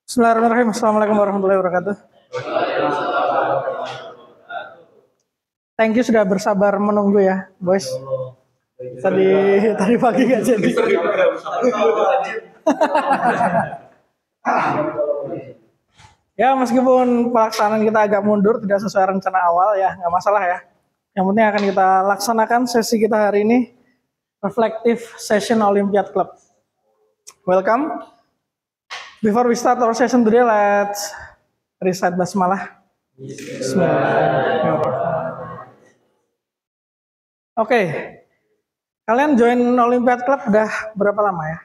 Bismillahirrahmanirrahim. Assalamualaikum warahmatullahi wabarakatuh. Thank you sudah bersabar menunggu ya, boys. Tadi pagi nggak jadi. Ya, meskipun pelaksanaan kita agak mundur, tidak sesuai rencana awal ya, nggak masalah ya. Yang penting akan kita laksanakan sesi kita hari ini, Reflective Session Olympiad Club. Welcome. Before we start our session today, let's recite basmalah. Bismillahirrahmanirrahim. Oke, kalian join Olympiad Club udah berapa lama ya?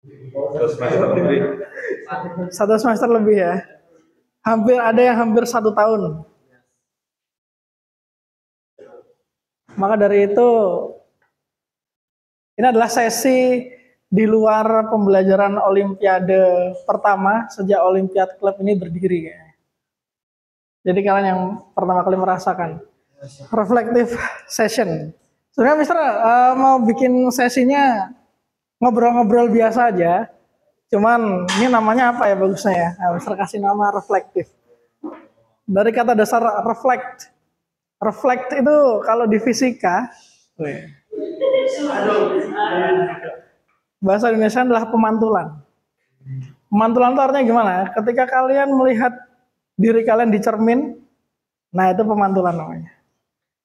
1 semester lebih ya. Ada yang hampir 1 tahun. Maka dari itu, ini adalah sesi di luar pembelajaran Olimpiade pertama sejak Olympiad Club ini berdiri. Jadi kalian yang pertama kali merasakan reflective session. Sebenarnya Mister mau bikin sesinya ngobrol-ngobrol biasa aja. Cuman ini namanya apa ya bagusnya ya? Nah, Mister kasih nama reflective. Dari kata dasar reflect. Reflect itu kalau di fisika, bahasa Indonesia adalah pemantulan. Pemantulan itu artinya gimana? Ketika kalian melihat diri kalian di cermin, nah itu pemantulan namanya.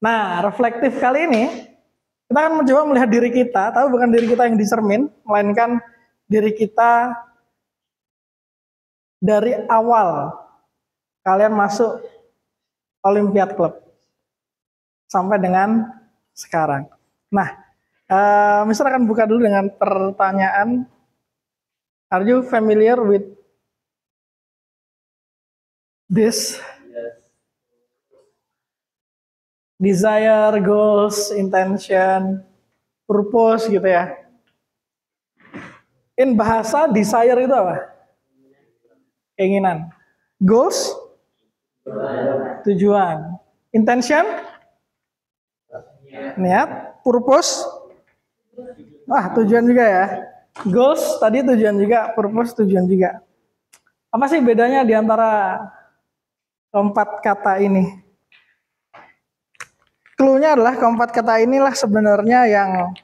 Nah, reflektif kali ini, kita akan mencoba melihat diri kita, tapi bukan diri kita yang di cermin, melainkan diri kita dari awal kalian masuk Olympiad Club sampai dengan sekarang. Nah, Mister akan buka dulu dengan pertanyaan. Are you familiar with this? Desire, goals, intention, purpose gitu ya. In bahasa desire itu apa? Keinginan. Goals? Tujuan. Intention? Niat. Purpose? Tujuan juga ya. Goals tadi tujuan juga, purpose tujuan juga. Apa sih bedanya di antara keempat kata ini? Clue-nya adalah keempat kata inilah sebenarnya yang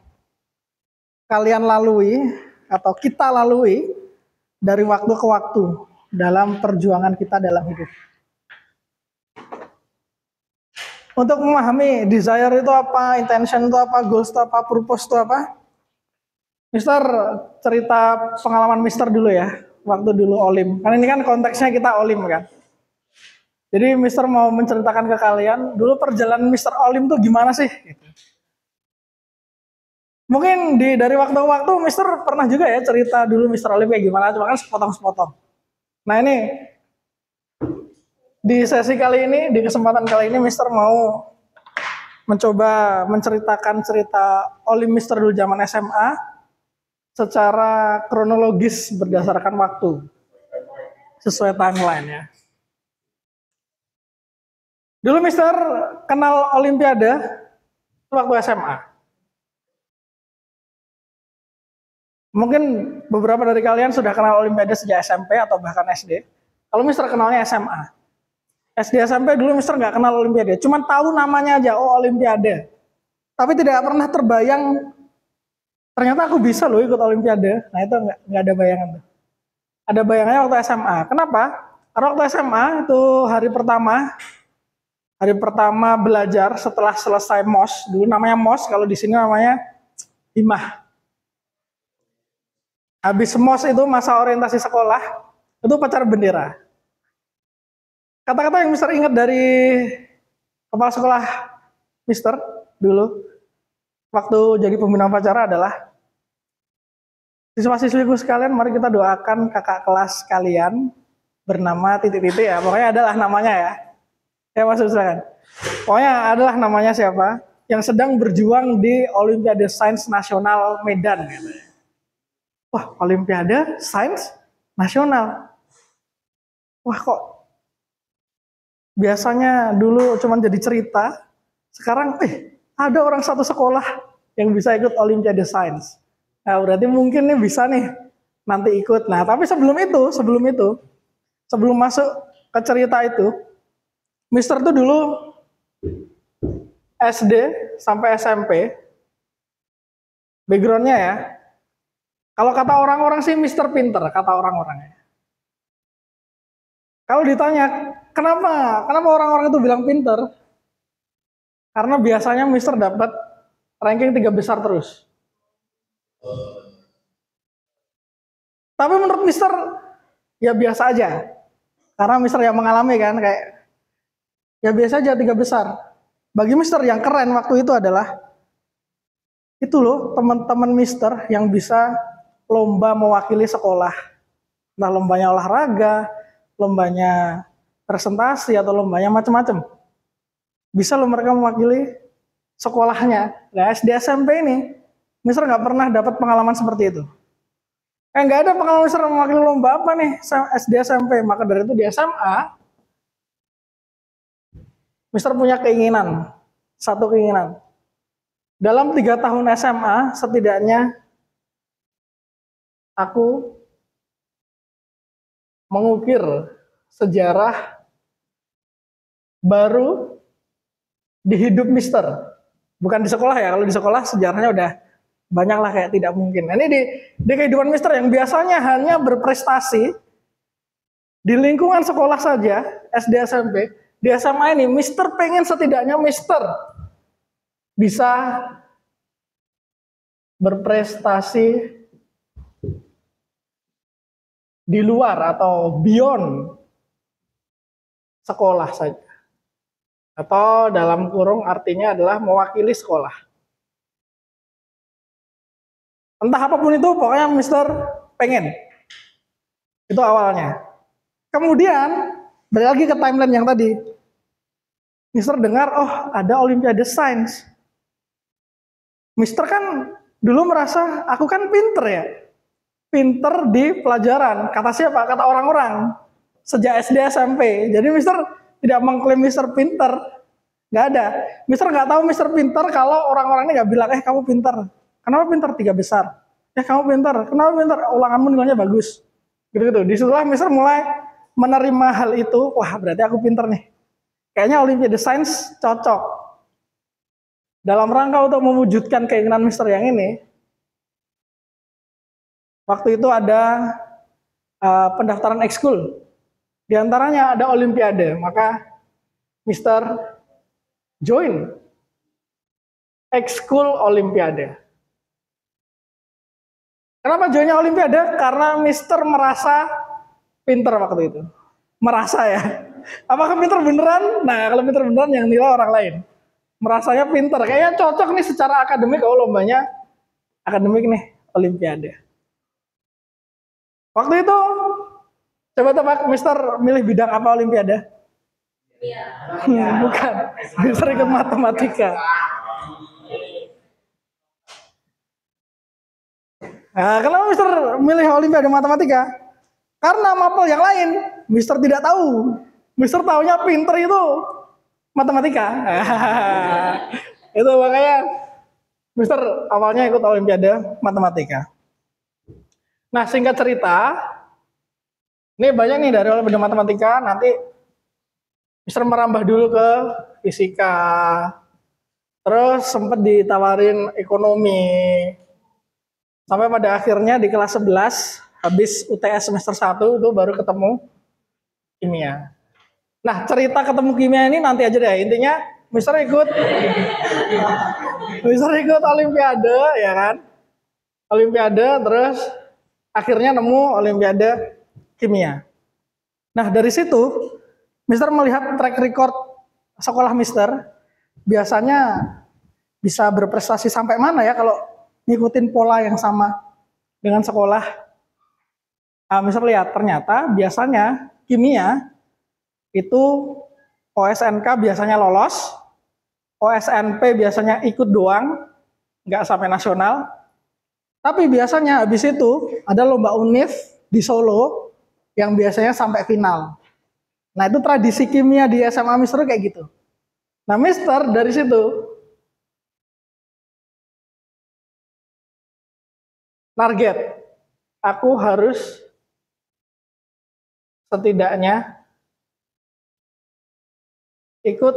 kalian lalui atau kita lalui dari waktu ke waktu dalam perjuangan kita dalam hidup. Untuk memahami desire itu apa, intention itu apa, goals itu apa, purpose itu apa, Mister cerita pengalaman Mister dulu ya, waktu dulu Olim. Kan ini kan konteksnya kita Olim kan. Jadi Mister mau menceritakan ke kalian, dulu perjalanan Mister Olim tuh gimana sih? Mungkin dari waktu ke waktu Mister pernah juga ya cerita dulu Mister Olim kayak gimana, cuma kan sepotong-sepotong. Nah ini, di sesi kali ini, di kesempatan kali ini Mister mau mencoba menceritakan cerita Olim Mister dulu zaman SMA, secara kronologis berdasarkan waktu, sesuai timeline ya. Dulu Mister kenal Olimpiade waktu SMA. Mungkin beberapa dari kalian sudah kenal Olimpiade sejak SMP atau bahkan SD. Kalau Mister kenalnya SMA. SD SMP dulu Mister nggak kenal Olimpiade, cuma tahu namanya aja, oh Olimpiade. Tapi tidak pernah terbayang ternyata aku bisa loh ikut Olimpiade. Nah itu nggak ada bayangan tuh. Ada bayangannya waktu SMA. Kenapa? Karena waktu SMA itu hari pertama belajar setelah selesai MOS. Dulu namanya MOS, kalau di sini namanya Himah. Habis MOS itu masa orientasi sekolah, itu upacara bendera. Kata-kata yang Mister ingat dari kepala sekolah Mister dulu, waktu jadi pembina upacara adalah, siswa-siswiku sekalian, mari kita doakan kakak kelas kalian bernama titik-titik ya, pokoknya adalah namanya ya. Ya masuk silakan. Pokoknya adalah namanya siapa yang sedang berjuang di Olimpiade Sains Nasional Medan. Wah, Olimpiade Sains Nasional. Wah kok biasanya dulu cuma jadi cerita, Sekarang ada orang satu sekolah yang bisa ikut Olimpiade Sains. Nah, berarti mungkin nih bisa nih nanti ikut. Nah, tapi sebelum masuk ke cerita itu, Mister tuh dulu SD sampai SMP, backgroundnya ya, kalau kata orang-orang sih Mister pinter, kata orang-orang. Kalau ditanya, kenapa orang-orang itu bilang pinter? Karena biasanya Mister dapat ranking 3 besar terus. Tapi menurut Mister, ya biasa aja. Karena Mister yang mengalami kan, kayak ya biasa aja 3 besar. Bagi Mister yang keren waktu itu adalah, itu loh teman-teman Mister yang bisa lomba mewakili sekolah. Nah, lombanya olahraga, lombanya presentasi, atau lombanya macam-macam. Bisa loh mereka mewakili sekolahnya. Nah, SD SMP ini, Mister nggak pernah dapat pengalaman seperti itu. Nggak ada pengalaman Mister mewakili lomba apa nih SD SMP. Maka dari itu di SMA, Mister punya keinginan, satu keinginan. Dalam 3 tahun SMA, setidaknya aku mengukir sejarah baru di hidup Mister. Bukan di sekolah ya, kalau di sekolah sejarahnya udah banyak lah kayak tidak mungkin. Ini di kehidupan Mister yang biasanya hanya berprestasi di lingkungan sekolah saja, SD SMP, di SMA ini Mister pengen setidaknya Mister bisa berprestasi di luar atau beyond sekolah saja. Atau dalam kurung artinya adalah mewakili sekolah. Entah apapun itu, pokoknya Mister pengen. Itu awalnya. Kemudian, balik lagi ke timeline yang tadi. Mister dengar, oh ada Olimpiade Sains. Mister kan dulu merasa, aku kan pinter ya. Pinter di pelajaran. Kata siapa? Kata orang-orang. Sejak SD SMP. Jadi Mister tidak mengklaim Mister pinter. Nggak ada. Mister nggak tahu Mister pinter kalau orang-orang ini nggak bilang, kamu pinter. Kenapa pinter? 3 besar. Kamu pinter. Kenapa pinter? Ulanganmu nilainya bagus. Gitu-gitu. Disitulah Mister mulai menerima hal itu. Wah, berarti aku pinter nih. Kayaknya Olimpiade Sains cocok. Dalam rangka untuk mewujudkan keinginan Mister yang ini, waktu itu ada pendaftaran ekskul. Di antaranya ada Olimpiade. Maka Mister join ekskul Olimpiade. Kenapa joinnya Olimpiade? Karena Mister merasa pinter waktu itu. Merasa ya. Apakah pinter beneran? Nah, kalau pinter beneran yang nilai orang lain. Merasanya pinter. Kayaknya cocok nih secara akademik. Oh, lombanya akademik nih, Olimpiade. Waktu itu, coba tebak Mister milih bidang apa Olimpiade? Bukan. Mister ikut matematika. Nah, kenapa Mister milih Olimpiade matematika? Karena mapel yang lain, Mister tidak tahu. Mister taunya pinter itu matematika. Itu makanya Mister awalnya ikut Olimpiade matematika. Nah, singkat cerita, ini banyak nih dari Olimpiade matematika. Nanti Mister merambah dulu ke fisika. Terus sempat ditawarin ekonomi. Sampai pada akhirnya di kelas 11, habis UTS semester 1 itu baru ketemu kimia. Nah, cerita ketemu kimia ini nanti aja deh. Intinya Mister ikut Olimpiade, ya kan? Olimpiade, terus akhirnya nemu Olimpiade kimia. Nah, dari situ Mister melihat track record sekolah Mister, biasanya bisa berprestasi sampai mana ya kalau ngikutin pola yang sama dengan sekolah. Mister lihat ternyata biasanya kimia itu OSNK biasanya lolos, OSNP biasanya ikut doang, nggak sampai nasional. Tapi biasanya habis itu ada lomba UNIF di Solo yang biasanya sampai final. Nah, itu tradisi kimia di SMA Mister kayak gitu. Nah, Mister dari situ target, aku harus setidaknya ikut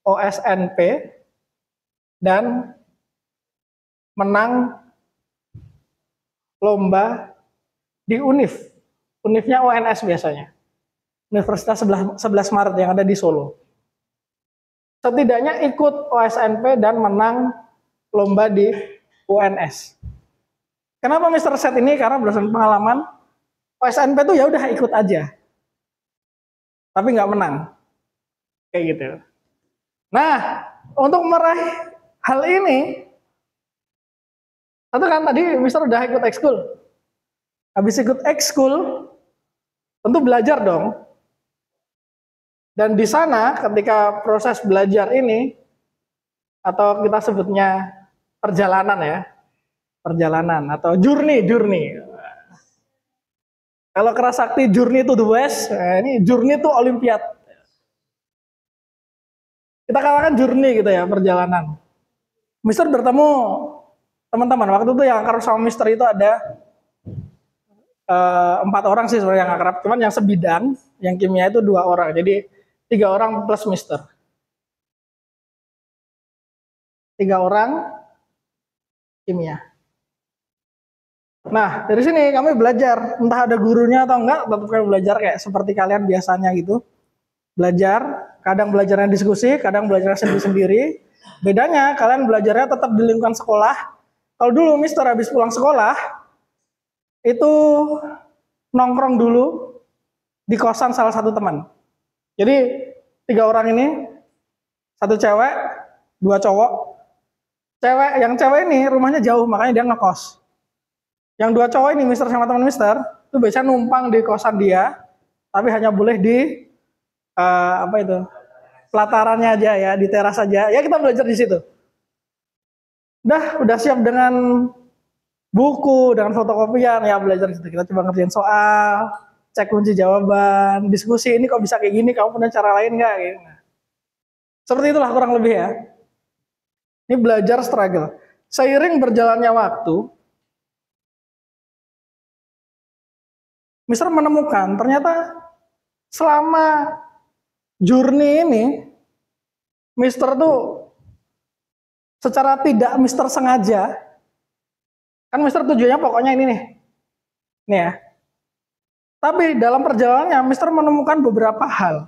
OSNP dan menang lomba di UNIF. UNIF-nya UNS biasanya. Universitas 11 Maret yang ada di Solo. Setidaknya ikut OSNP dan menang lomba di UNS. Kenapa Mr. Set ini? Karena berdasarkan pengalaman OSNP tuh ya udah ikut aja, tapi nggak menang, kayak gitu. Nah, untuk meraih hal ini, satu kan tadi Mr. udah ikut ekskul. Habis ikut ekskul, tentu belajar dong. Dan di sana ketika proses belajar ini, atau kita sebutnya perjalanan ya, perjalanan atau journey. Kalau Kerasakti journey to the west, nah ini journey to Olimpiad. Kita katakan journey gitu ya, perjalanan. Mister bertemu teman-teman. Waktu itu yang akrab sama Mister itu ada 4 orang sih sebenarnya yang akrab. Cuman yang sebidang, yang kimia itu 2 orang. Jadi 3 orang plus Mister. 3 orang kimia. Nah, dari sini kami belajar. Entah ada gurunya atau enggak, tetap kami belajar kayak seperti kalian biasanya gitu. Belajar, kadang belajarnya diskusi, kadang belajarnya sendiri-sendiri. Bedanya kalian belajarnya tetap di lingkungan sekolah. Kalau dulu Mister habis pulang sekolah, itu nongkrong dulu di kosan salah satu teman. Jadi 3 orang ini, 1 cewek, 2 cowok. Yang cewek ini rumahnya jauh, makanya dia ngekos. Yang 2 cowok ini, Mister sama teman Mister, itu biasanya numpang di kosan dia, tapi hanya boleh di apa itu, pelatarannya aja ya, di teras aja. Ya kita belajar di situ. Udah siap dengan buku, dengan fotokopian, ya belajar di situ. Kita coba ngerjain soal, cek kunci jawaban, diskusi ini kok bisa kayak gini, kamu punya cara lain nggak? Gitu. Seperti itulah kurang lebih ya. Ini belajar struggle. Seiring berjalannya waktu, Mister menemukan ternyata selama journey ini, Mister tuh secara tidak Mister sengaja, kan Mister tujuannya pokoknya ini nih ya. Tapi dalam perjalanannya Mister menemukan beberapa hal.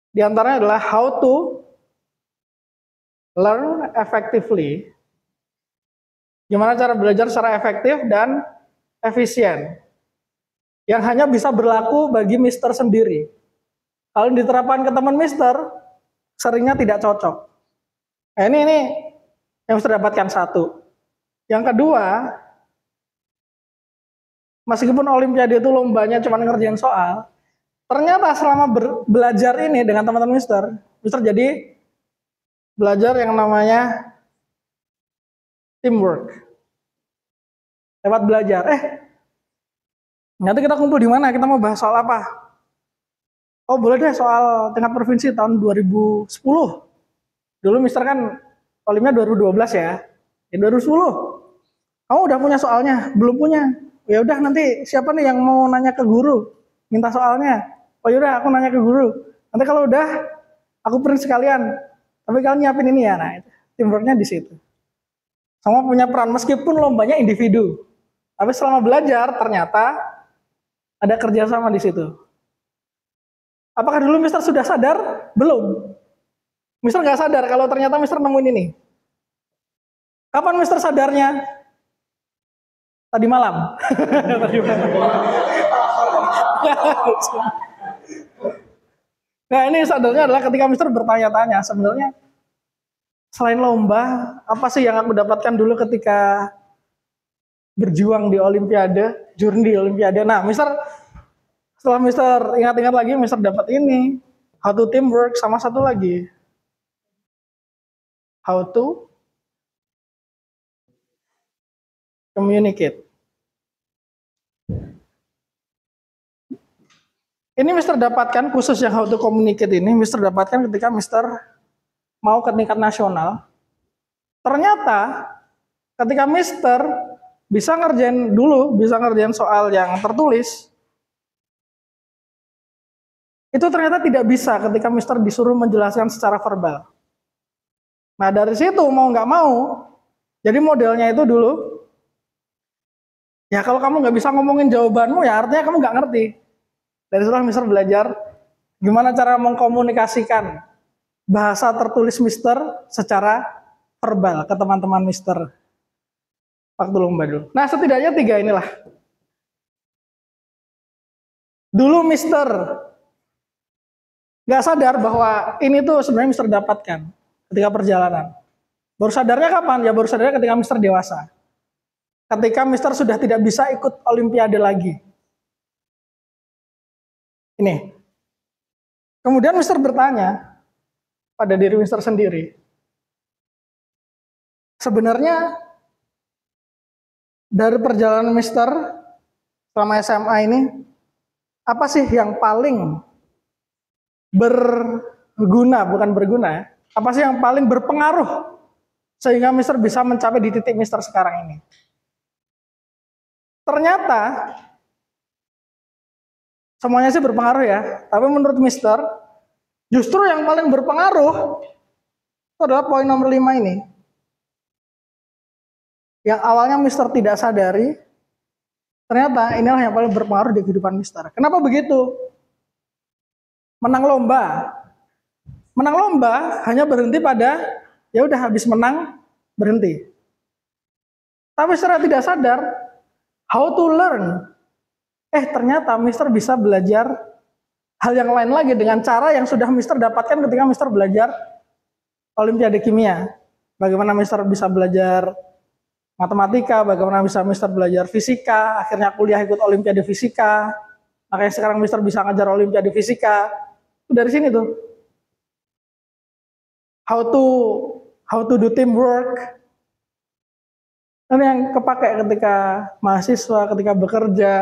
Di antaranya adalah how to learn effectively. Gimana cara belajar secara efektif dan efisien. Yang hanya bisa berlaku bagi Mister sendiri. Kalau diterapkan ke teman Mister, seringnya tidak cocok. Nah, ini yang Mister dapatkan 1. Yang kedua, meskipun Olimpiade itu lombanya cuma ngerjain soal, ternyata selama belajar ini dengan teman-teman Mister jadi belajar yang namanya teamwork. Lewat belajar, nanti kita kumpul di mana? Kita mau bahas soal apa? Oh boleh deh soal tingkat provinsi tahun 2010. Dulu Mister kan Olimnya 2012 ya. 2010. Kamu udah punya soalnya? Belum punya. Ya udah nanti siapa nih yang mau nanya ke guru? Minta soalnya. Oh yaudah aku nanya ke guru. Nanti kalau udah aku print sekalian. Tapi kalian nyiapin ini ya. Nah, teamworknya di situ. Sama punya peran meskipun lombanya individu. Tapi selama belajar ternyata ada kerjasama di situ. Apakah dulu Mister sudah sadar? Belum. Mister nggak sadar kalau ternyata Mister nemuin ini. Kapan Mister sadarnya? Tadi malam. Tadi malam. Nah ini sadarnya adalah ketika Mister bertanya-tanya sebenarnya selain lomba apa sih yang aku dapatkan dulu ketika berjuang di Olimpiade, journey di Olimpiade. Nah Mister setelah Mister ingat-ingat lagi Mister dapat ini how to teamwork sama satu lagi how to communicate. Ini Mister dapatkan khusus yang how to communicate ini, Mister dapatkan ketika Mister mau ke tingkat nasional. Ternyata ketika Mister bisa ngerjain soal yang tertulis, itu ternyata tidak bisa ketika Mister disuruh menjelaskan secara verbal. Nah dari situ mau nggak mau, jadi modelnya itu dulu, ya kalau kamu nggak bisa ngomongin jawabanmu ya artinya kamu nggak ngerti. Dari situlah Mister belajar gimana cara mengkomunikasikan bahasa tertulis Mister secara verbal ke teman-teman Mister waktu lomba dulu. Nah setidaknya 3 inilah. Dulu Mister nggak sadar bahwa ini tuh sebenarnya Mister dapatkan ketika perjalanan. Baru sadarnya kapan? Ya baru sadarnya ketika Mister dewasa. Ketika Mister sudah tidak bisa ikut Olimpiade lagi. Ini. Kemudian Mister bertanya pada diri Mister sendiri. Sebenarnya dari perjalanan Mister selama SMA ini, apa sih yang paling berguna, bukan berguna, apa sih yang paling berpengaruh sehingga Mister bisa mencapai di titik Mister sekarang ini? Ternyata semuanya sih berpengaruh ya, tapi menurut Mister justru yang paling berpengaruh itu adalah poin nomor 5 ini. Yang awalnya Mister tidak sadari, ternyata inilah yang paling berpengaruh di kehidupan Mister. Kenapa begitu? Menang lomba hanya berhenti pada ya udah habis menang berhenti. Tapi secara tidak sadar, how to learn. Ternyata Mister bisa belajar hal yang lain lagi dengan cara yang sudah Mister dapatkan ketika Mister belajar Olimpiade Kimia. Bagaimana Mister bisa belajar matematika, bagaimana bisa Mister belajar fisika, akhirnya kuliah ikut Olimpiade Fisika. Makanya sekarang Mister bisa ngajar Olimpiade Fisika. Dari sini tuh. How to do teamwork. Ini yang kepake ketika mahasiswa, ketika bekerja.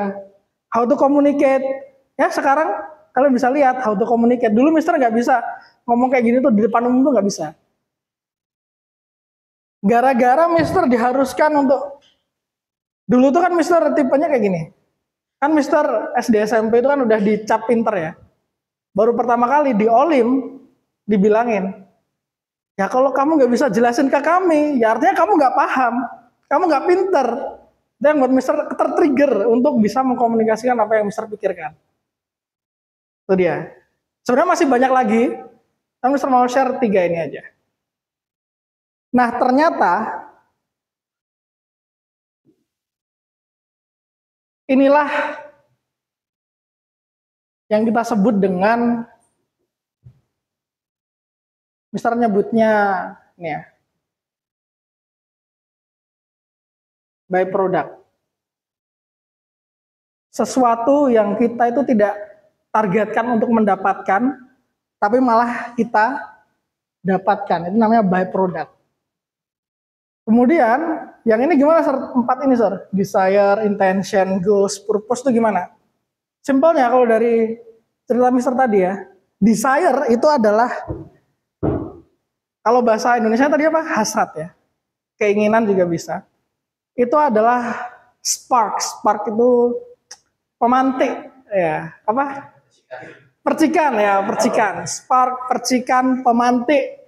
How to communicate. Ya sekarang kalian bisa lihat how to communicate. Dulu Mister nggak bisa ngomong kayak gini tuh di depan umum tuh nggak bisa. Gara-gara Mister diharuskan untuk, dulu tuh kan Mister tipenya kayak gini. Kan Mister SD SMP itu kan udah dicap pinter ya. Baru pertama kali di Olim dibilangin, ya kalau kamu nggak bisa jelasin ke kami, ya artinya kamu nggak paham, kamu nggak pinter. Dan buat Mister tertrigger untuk bisa mengkomunikasikan apa yang Mister pikirkan. Itu dia. Sebenarnya masih banyak lagi, tapi Mister mau share 3 ini aja. Nah ternyata inilah yang kita sebut dengan, Mister nyebutnya ini ya, byproduct. Sesuatu yang kita itu tidak targetkan untuk mendapatkan, tapi malah kita dapatkan. Itu namanya byproduct. Kemudian, yang ini gimana, Sir? 4 ini, Sir. Desire, intention, goals, purpose itu gimana? Simpelnya kalau dari cerita Mister tadi ya, desire itu adalah, kalau bahasa Indonesia tadi apa? Hasrat ya. Keinginan juga bisa. Itu adalah spark. Spark itu pemantik ya. Apa? Percikan ya, percikan. Spark, percikan, pemantik.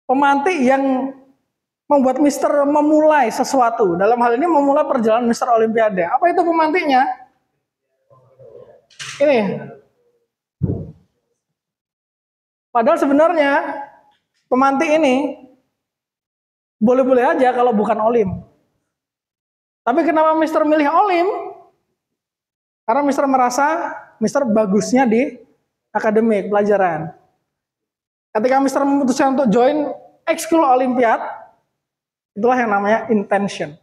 Pemantik yang membuat Mister memulai sesuatu. Dalam hal ini memulai perjalanan Mister Olimpiade. Apa itu pemantiknya? Ini. Padahal sebenarnya pemantik ini boleh-boleh aja kalau bukan Olim. Tapi kenapa Mister milih Olim? Karena Mister merasa Mister bagusnya di akademik, pelajaran. Ketika Mister memutuskan untuk join ekskul Olimpiad, itulah yang namanya intention.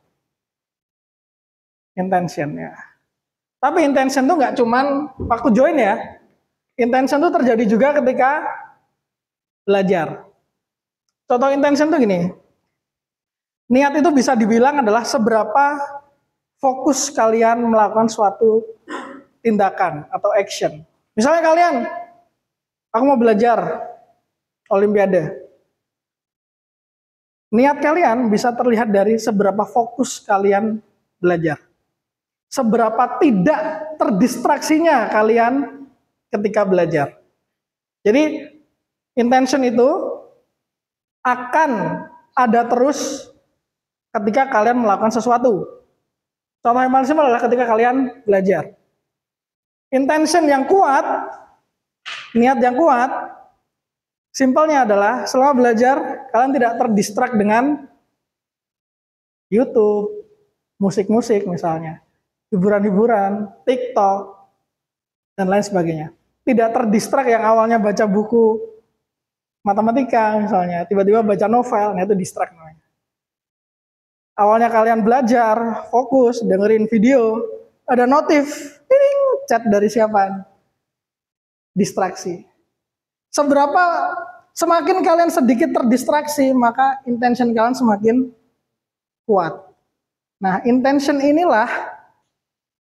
Intention ya. Tapi intention itu nggak cuman waktu join ya. Intention itu terjadi juga ketika belajar. Contoh intention itu gini. Niat itu bisa dibilang adalah seberapa fokus kalian melakukan suatu tindakan atau action. Misalnya kalian, aku mau belajar Olimpiade. Niat kalian bisa terlihat dari seberapa fokus kalian belajar. Seberapa tidak terdistraksinya kalian ketika belajar. Jadi intention itu akan ada terus ketika kalian melakukan sesuatu. Contoh yang paling simpel adalah ketika kalian belajar. Intention yang kuat, niat yang kuat, simpelnya adalah selama belajar kalian tidak terdistrak dengan YouTube, musik-musik misalnya, hiburan-hiburan, TikTok, dan lain sebagainya. Tidak terdistrak yang awalnya baca buku matematika misalnya, tiba-tiba baca novel, nah itu distrak namanya. Awalnya kalian belajar, fokus, dengerin video, ada notif, chat dari siapa? Distraksi. Semakin kalian sedikit terdistraksi, maka intention kalian semakin kuat. Nah, intention inilah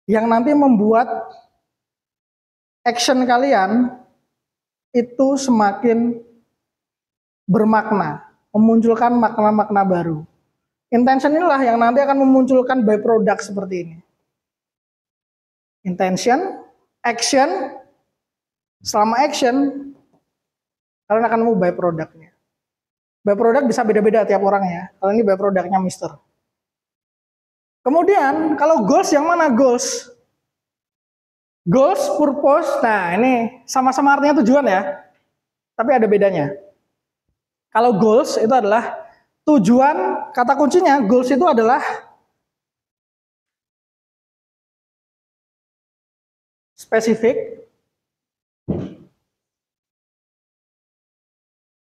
yang nanti membuat action kalian itu semakin bermakna, memunculkan makna-makna baru. Intention inilah yang nanti akan memunculkan byproduct seperti ini. Intention, action, selama action, kalian akan nemu byproduct-nya. Byproduct bisa beda-beda tiap orang ya. Kalau ini byproduct-nya Mister. Kemudian, kalau goals yang mana goals? Goals, purpose, nah ini sama-sama artinya tujuan ya. Tapi ada bedanya. Kalau goals itu adalah tujuan, kata kuncinya goals itu adalah spesifik,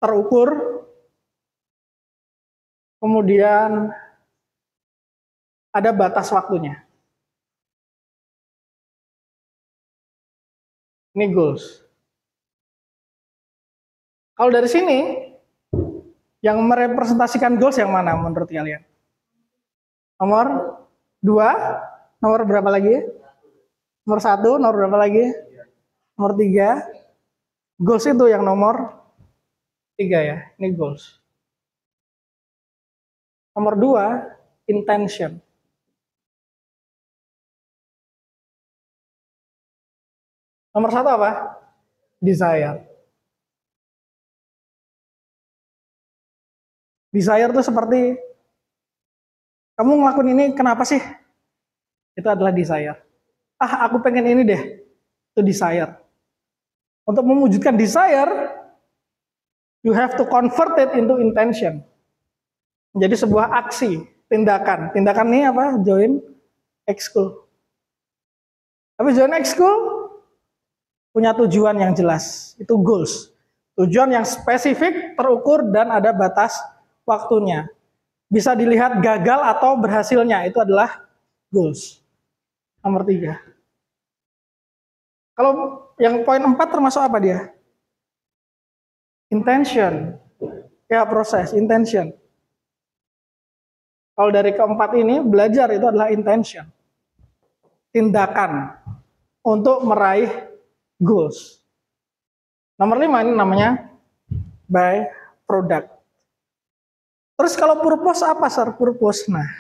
terukur, kemudian ada batas waktunya. Ini goals. Kalau dari sini, yang merepresentasikan goals yang mana menurut kalian? Nomor 2, nomor berapa lagi? Nomor 1, nomor berapa lagi? Nomor 3. Goals itu yang nomor 3 ya, ini goals. Nomor 2, intention. Nomor 1 apa? Desire. Desire itu seperti, kamu ngelakuin ini kenapa sih? Itu adalah desire. Aku pengen ini deh. Itu desire. Untuk mewujudkan desire, you have to convert it into intention. Menjadi sebuah aksi, tindakan. Tindakan ini apa? Join ekskul. Tapi join ekskul punya tujuan yang jelas. Itu goals. Tujuan yang spesifik, terukur, dan ada batas waktunya. Bisa dilihat gagal atau berhasilnya. Itu adalah goals. Nomor 3. Kalau yang poin 4 termasuk apa dia? Intention. Ya, proses, intention. Kalau dari keempat ini, belajar itu adalah intention. Tindakan untuk meraih goals. Nomor 5 ini namanya by product. Terus kalau purpose apa, Sir? Purpose. Nah,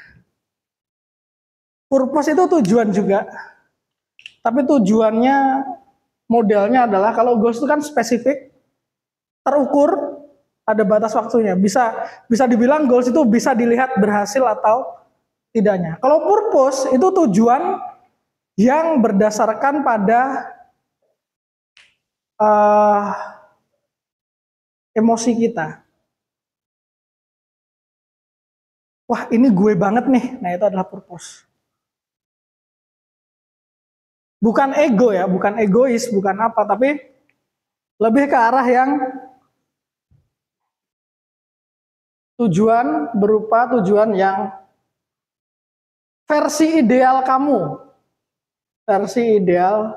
purpose itu tujuan juga. Tapi tujuannya, modelnya adalah kalau goals itu kan spesifik, terukur, ada batas waktunya. Bisa dibilang goals itu bisa dilihat berhasil atau tidaknya. Kalau purpose itu tujuan yang berdasarkan pada emosi kita. Wah, ini gue banget nih. Nah, itu adalah purpose. Bukan ego ya, bukan egois, bukan apa, tapi lebih ke arah yang tujuan berupa tujuan yang versi ideal kamu. Versi ideal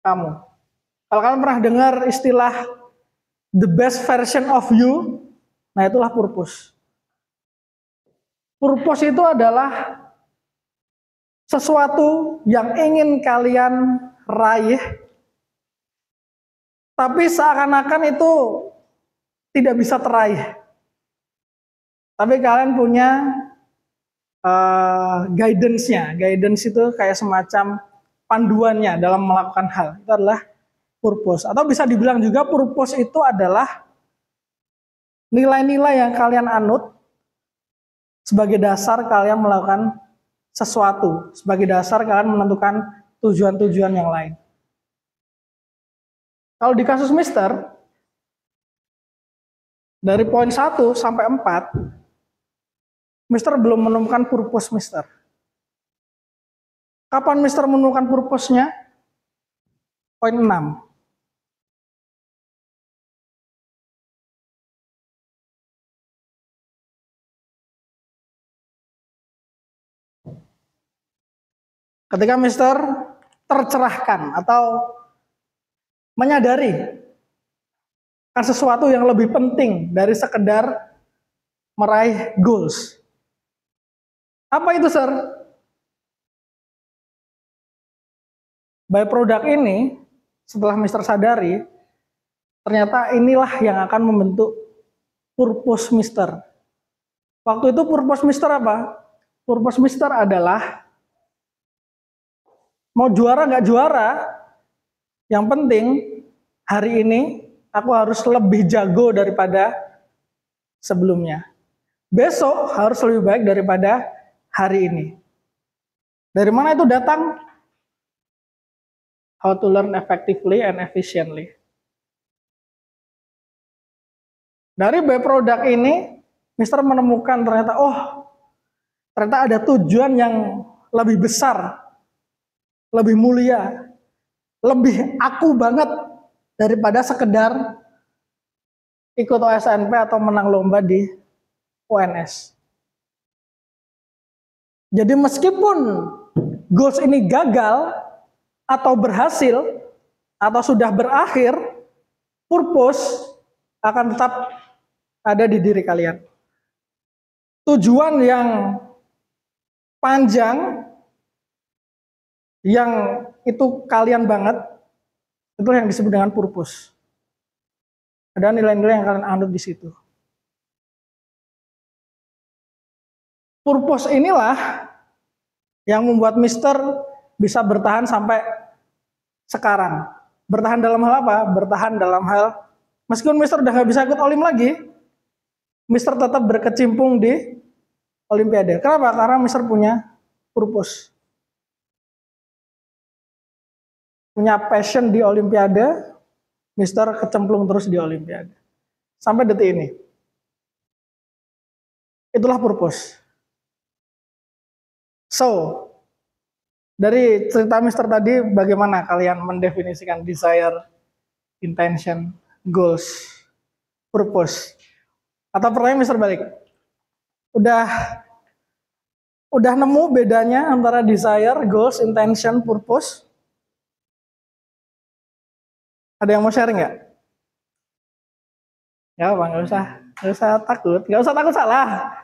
kamu. Kalau kalian pernah dengar istilah the best version of you, nah itulah purpose. Purpose itu adalah sesuatu yang ingin kalian raih, tapi seakan-akan itu tidak bisa teraih. Tapi kalian punya guidance-nya. Guidance itu kayak semacam panduannya dalam melakukan hal. Itu adalah purpose. Atau bisa dibilang juga purpose itu adalah nilai-nilai yang kalian anut sebagai dasar kalian melakukan sesuatu. Sebagai dasar kalian menentukan tujuan-tujuan yang lain. Kalau di kasus Mister, dari poin 1 sampai 4, Mister belum menemukan purpose Mister. Kapan Mister menemukan purpose-nya? Poin 6. Ketika Mister tercerahkan atau menyadari kan sesuatu yang lebih penting dari sekedar meraih goals. Apa itu, Sir? Byproduct ini, setelah Mister sadari, ternyata inilah yang akan membentuk purpose Mister. Waktu itu purpose Mister apa? Purpose Mister adalah mau juara nggak juara, yang penting hari ini aku harus lebih jago daripada sebelumnya. Besok harus lebih baik daripada hari ini. Dari mana itu datang? How to learn effectively and efficiently. Dari byproduct ini, Mister menemukan ternyata, ternyata ada tujuan yang lebih besar, lebih mulia, lebih aku banget daripada sekedar ikut OSNP atau menang lomba di ONS. Jadi meskipun goals ini gagal atau berhasil atau sudah berakhir, purpose akan tetap ada di diri kalian. Tujuan yang panjang, yang itu kalian banget, itu yang disebut dengan purpose. Ada nilai-nilai yang kalian anut di situ. Purpose inilah yang membuat Mister bisa bertahan sampai sekarang. Bertahan dalam hal apa? Bertahan dalam hal, meskipun Mister udah nggak bisa ikut Olim lagi, Mister tetap berkecimpung di Olimpiade. Kenapa? Karena Mister punya purpose. Punya passion di Olimpiade, Mister kecemplung terus di Olimpiade. Sampai detik ini. Itulah purpose. So, dari cerita Mister tadi, bagaimana kalian mendefinisikan desire, intention, goals, purpose? Atau pertanyaan Mister balik, udah nemu bedanya antara desire, goals, intention, purpose? Ada yang mau sharing nggak? Ya, Bang, nggak usah takut, nggak usah takut salah.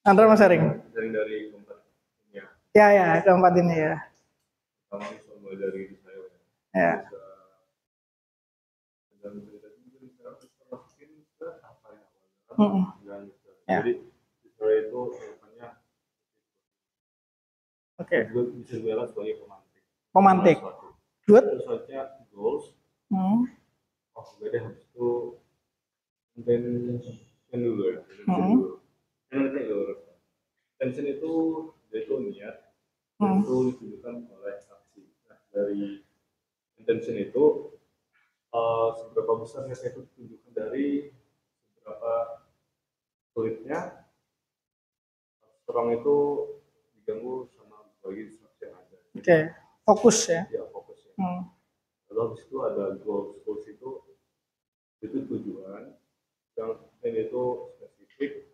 Andra mau sharing? Sharing dari keempat ini ya. Ya, keempat ini ya. Pertama mulai dari saya. Ya. Dan cerita itu kita masukin ke apa ya? Ya. Jadi Israel itu namanya bisa dibilang sebagai pemantik. Pemantik. Good. Selanjutnya goals. Beda habis itu intention dulu ya. Intention itu yaitu niat, itu ditunjukkan oleh aksi. Nah, dari intention itu seberapa besar niatnya itu ditunjukkan dari seberapa sulitnya orang itu diganggu sama berbagai distraksi yang ada. Oke, fokus ya. Ya, fokus ya. Lalu habis itu ada goals. Goals itu tujuan yang itu spesifik,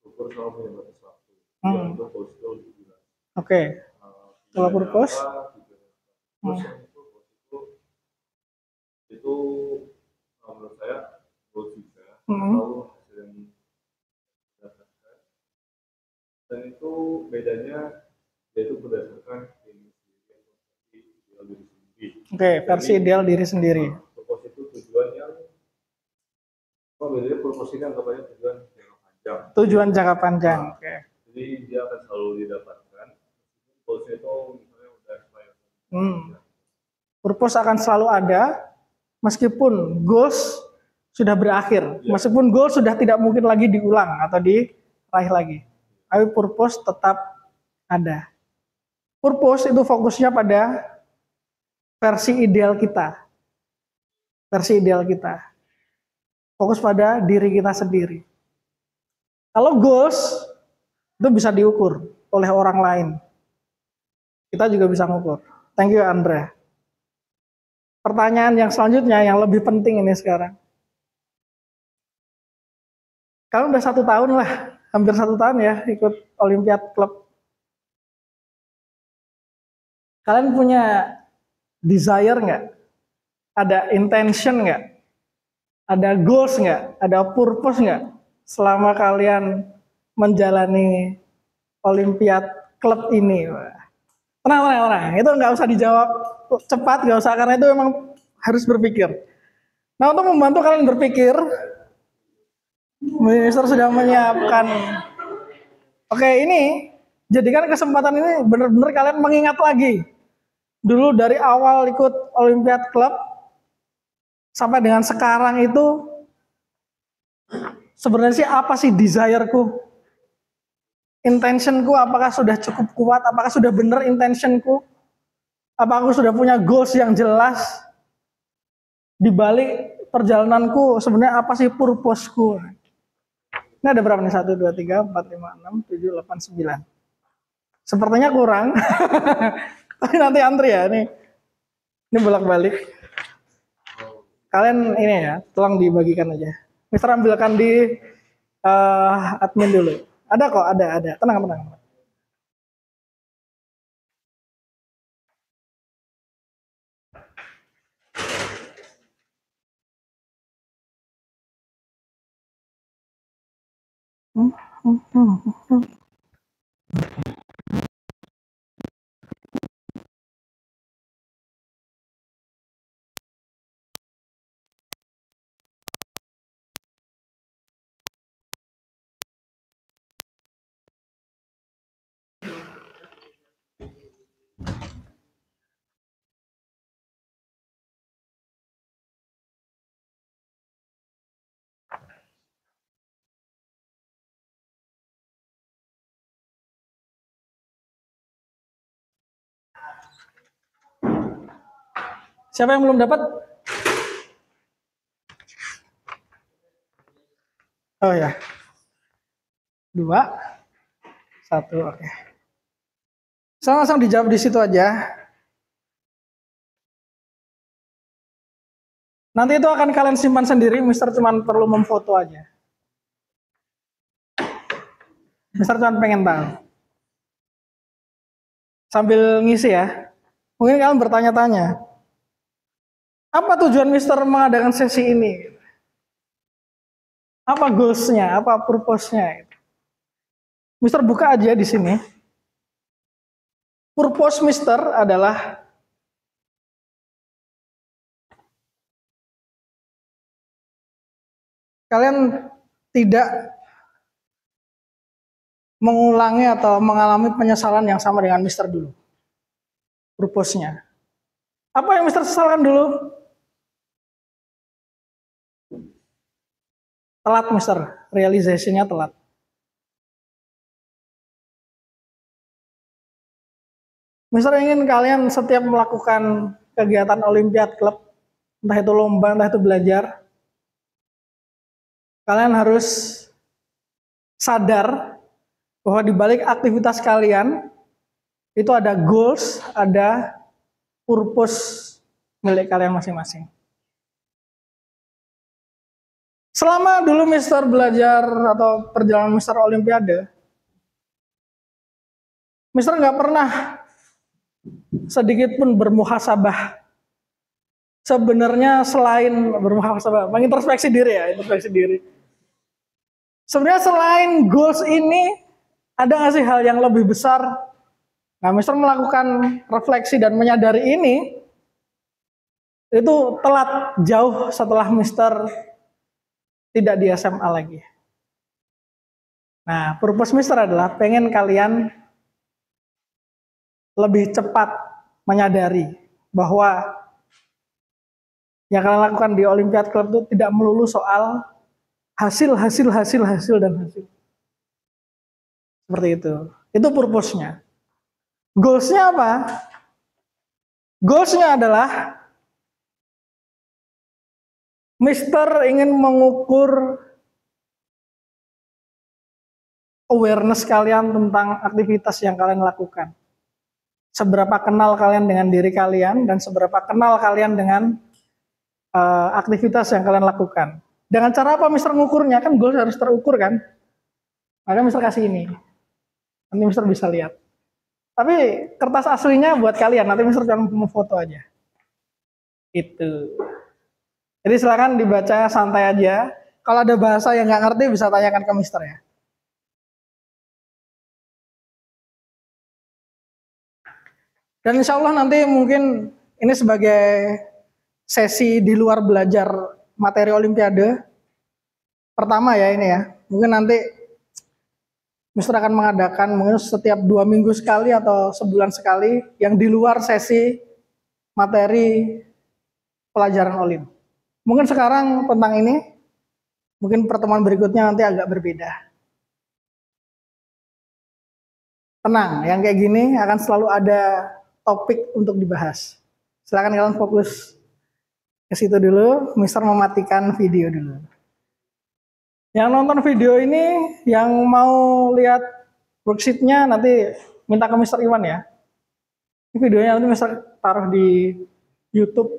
ukur sama penyebab sesuatu. Itu goals itu lebih jelas. Oke. Kalau purpose? Itu menurut saya goals juga. Tahu hasil yang Dan itu bedanya yaitu berdasarkan ideal diri sendiri. Oke, versi ideal diri sendiri. Purpose itu tujuan yang bedanya purpose ini anggapannya tujuan jangka panjang. Tujuan jangka panjang. Oke. Jadi dia akan selalu didapatkan. Purpose itu misalnya udah expired. Purpose akan selalu ada meskipun goals sudah berakhir, meskipun goal sudah tidak mungkin lagi diulang atau diraih lagi. Tapi purpose tetap ada. Purpose itu fokusnya pada versi ideal kita. Versi ideal kita. Fokus pada diri kita sendiri. Kalau goals itu bisa diukur oleh orang lain. Kita juga bisa mengukur. Thank you Andrea. Pertanyaan yang selanjutnya yang lebih penting ini sekarang. Kalian udah 1 tahun lah, hampir 1 tahun ya ikut Olympiad Club. Kalian punya desire nggak? Ada intention nggak? Ada goals nggak? Ada purpose nggak? Selama kalian menjalani Olympiad Club ini. Tenang. Itu nggak usah dijawab cepat, nggak usah, karena itu memang harus berpikir. Nah, untuk membantu kalian berpikir, Minister sudah menyiapkan. Oke, ini jadikan kesempatan ini benar-benar kalian mengingat lagi. Dulu dari awal ikut Olympiad Club sampai dengan sekarang itu sebenarnya sih apa sih desire-ku? Intention-ku apakah sudah cukup kuat? Apakah sudah benar intention-ku? Apakah aku sudah punya goals yang jelas? Di balik perjalananku sebenarnya apa sih purpose-ku? Ini ada berapa nih? 1, 2, 3, 4, 5, 6, 7, 8, 9. Sepertinya kurang. Tapi nanti antri ya. Ini bolak-balik. Kalian ini ya, tolong dibagikan aja. Mister ambilkan di admin dulu. Ada kok, ada. Tenang. Siapa yang belum dapat? Oh ya. 2, 1, oke. Langsung dijawab di situ aja. Nanti itu akan kalian simpan sendiri, Mister cuman perlu memfoto aja. Mister cuman pengen tahu. Sambil ngisi ya. Mungkin kalian bertanya-tanya. Apa tujuan Mister mengadakan sesi ini? Apa goals-nya? Apa purpose-nya? Mister buka aja di sini. Purpose Mister adalah kalian tidak mengulangi atau mengalami penyesalan yang sama dengan Mister dulu. Purpose-nya. Apa yang Mister sesalkan dulu? Telat Mister, realization-nya telat. Mister ingin kalian setiap melakukan kegiatan Olympiad Club, entah itu lomba, entah itu belajar, kalian harus sadar bahwa di balik aktivitas kalian itu ada goals, ada purpose milik kalian masing-masing. Selama dulu Mister belajar atau perjalanan Mister Olimpiade, Mister nggak pernah sedikit pun bermuhasabah. Sebenarnya selain bermuhasabah, mengintrospeksi diri ya, introspeksi diri. Sebenarnya selain goals ini, Ada nggak sih hal yang lebih besar? Nah, Mister melakukan refleksi dan menyadari ini itu telat jauh setelah Mister tidak di SMA lagi. Nah, purpose Mister adalah pengen kalian lebih cepat menyadari bahwa yang kalian lakukan di Olympiad Club itu tidak melulu soal hasil. Seperti itu. Itu purpose-nya. Goals-nya apa? Goals-nya adalah Mister ingin mengukur awareness kalian tentang aktivitas yang kalian lakukan. Seberapa kenal kalian dengan diri kalian dan seberapa kenal kalian dengan aktivitas yang kalian lakukan. Dengan cara apa Mister mengukurnya? Kan goals harus terukur kan? Maka Mister kasih ini. Nanti Mister bisa lihat. Tapi kertas aslinya buat kalian, nanti Mister cuma mau foto aja. Itu. Jadi silakan dibaca santai aja. Kalau ada bahasa yang nggak ngerti bisa tanyakan ke Mister ya. Dan insya Allah nanti mungkin ini sebagai sesi di luar belajar materi Olimpiade pertama ya ini ya. Mungkin nanti Mister akan mengadakan mungkin setiap 2 minggu sekali atau sebulan sekali yang di luar sesi materi pelajaran Olim. Mungkin sekarang tentang ini, mungkin pertemuan berikutnya nanti agak berbeda. Tenang, yang kayak gini akan selalu ada topik untuk dibahas. Silakan kalian fokus ke situ dulu, Mister mematikan video dulu. Yang nonton video ini, yang mau lihat worksheet-nya nanti minta ke Mister Iwan ya. Ini videonya nanti Mister taruh di YouTube